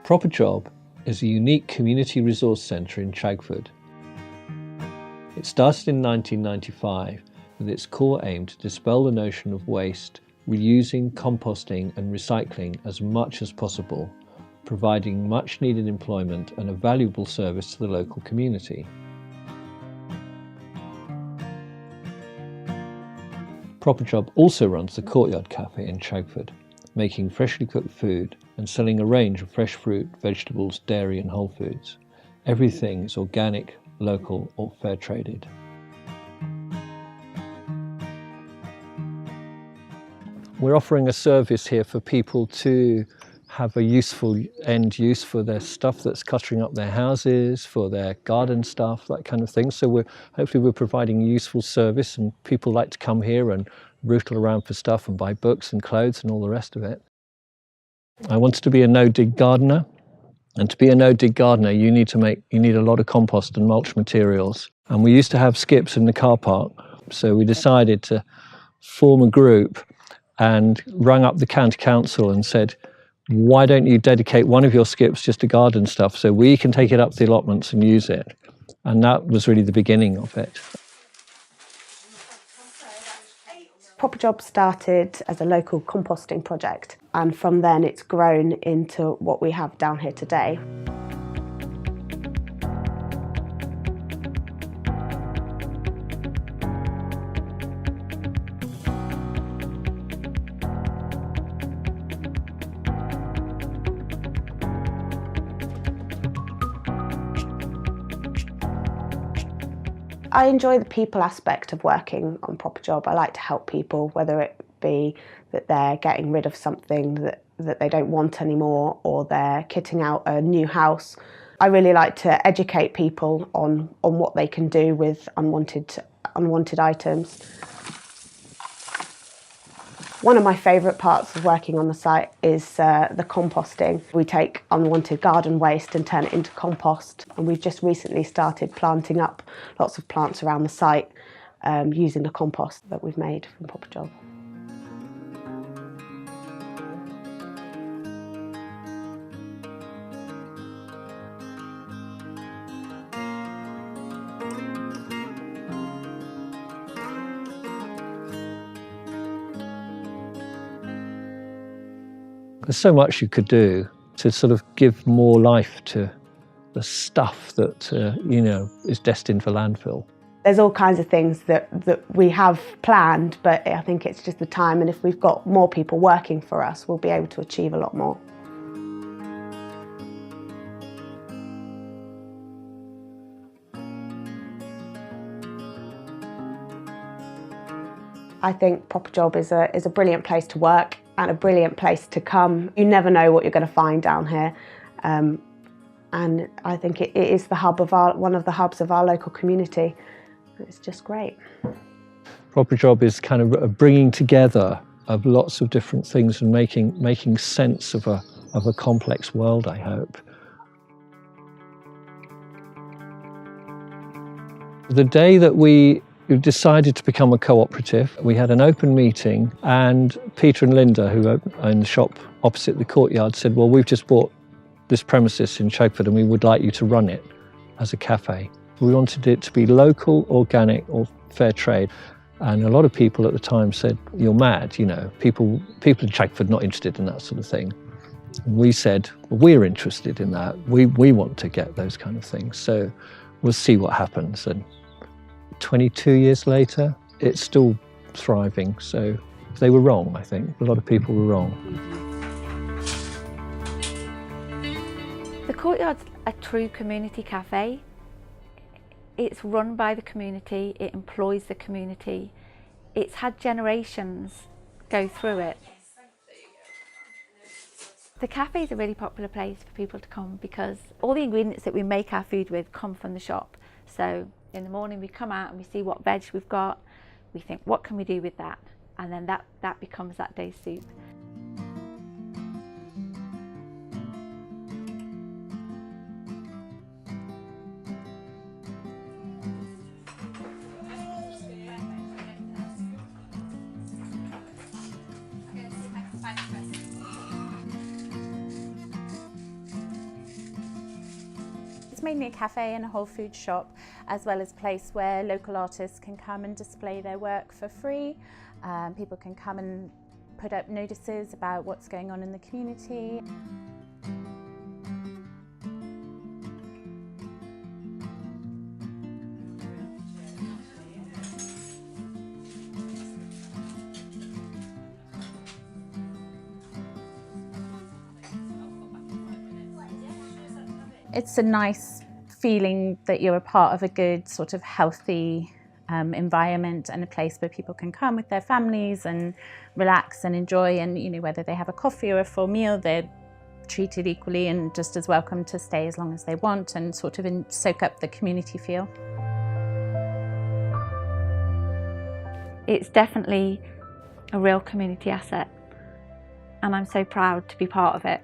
Proper Job is a unique community resource centre in Chagford. It started in 1995 with its core aim to dispel the notion of waste, reusing, composting and recycling as much as possible, providing much needed employment and a valuable service to the local community. Proper Job also runs the Courtyard Café in Chagford, making freshly cooked food and selling a range of fresh fruit, vegetables, dairy and whole foods. Everything is organic, local or fair traded. We're offering a service here for people to have a useful end use for their stuff that's cluttering up their houses, for their garden stuff, that kind of thing. So hopefully we're providing a useful service, and people like to come here and rootle around for stuff and buy books and clothes and all the rest of it. I wanted to be a no-dig gardener, and to be a no-dig gardener you need a lot of compost and mulch materials. And we used to have skips in the car park, so we decided to form a group and rang up the county council and said, why don't you dedicate one of your skips just to garden stuff so we can take it up the allotments and use it? And that was really the beginning of it. Proper Job started as a local composting project, and from then it's grown into what we have down here today. I enjoy the people aspect of working on Proper Job. I like to help people, whether it be that they're getting rid of something that they don't want anymore, or they're kitting out a new house. I really like to educate people on what they can do with unwanted items. One of my favourite parts of working on the site is the composting. We take unwanted garden waste and turn it into compost, and we've just recently started planting up lots of plants around the site using the compost that we've made from Proper Job. There's so much you could do to sort of give more life to the stuff that, is destined for landfill. There's all kinds of things that we have planned, but I think it's just the time, and if we've got more people working for us, we'll be able to achieve a lot more. I think Proper Job is a brilliant place to work and a brilliant place to come. You never know what you're going to find down here, and I think it is the hub of one of the hubs of our local community. It's just great. Proper Job is kind of a bringing together of lots of different things and making sense of a complex world, I hope. The day that we decided to become a cooperative, we had an open meeting, and Peter and Linda, who own the shop opposite the Courtyard, said, well, we've just bought this premises in Chagford and we would like you to run it as a cafe. We wanted it to be local, organic or fair trade. And a lot of people at the time said, you're mad, people in Chagford not interested in that sort of thing. And we said, well, we're interested in that. We want to get those kind of things. So we'll see what happens. And 22 years later, it's still thriving. So they were wrong, I think. A lot of people were wrong. The Courtyard's a true community cafe. It's run by the community, it employs the community. It's had generations go through it. The cafe is a really popular place for people to come because all the ingredients that we make our food with come from the shop. So in the morning we come out and we see what veg we've got, we think what can we do with that, and then that becomes that day's soup. It's mainly a cafe and a whole food shop, as well as a place where local artists can come and display their work for free. People can come and put up notices about what's going on in the community. It's a nice feeling that you're a part of a good, sort of healthy environment, and a place where people can come with their families and relax and enjoy, and whether they have a coffee or a full meal, they're treated equally and just as welcome to stay as long as they want and sort of soak up the community feel. It's definitely a real community asset, and I'm so proud to be part of it.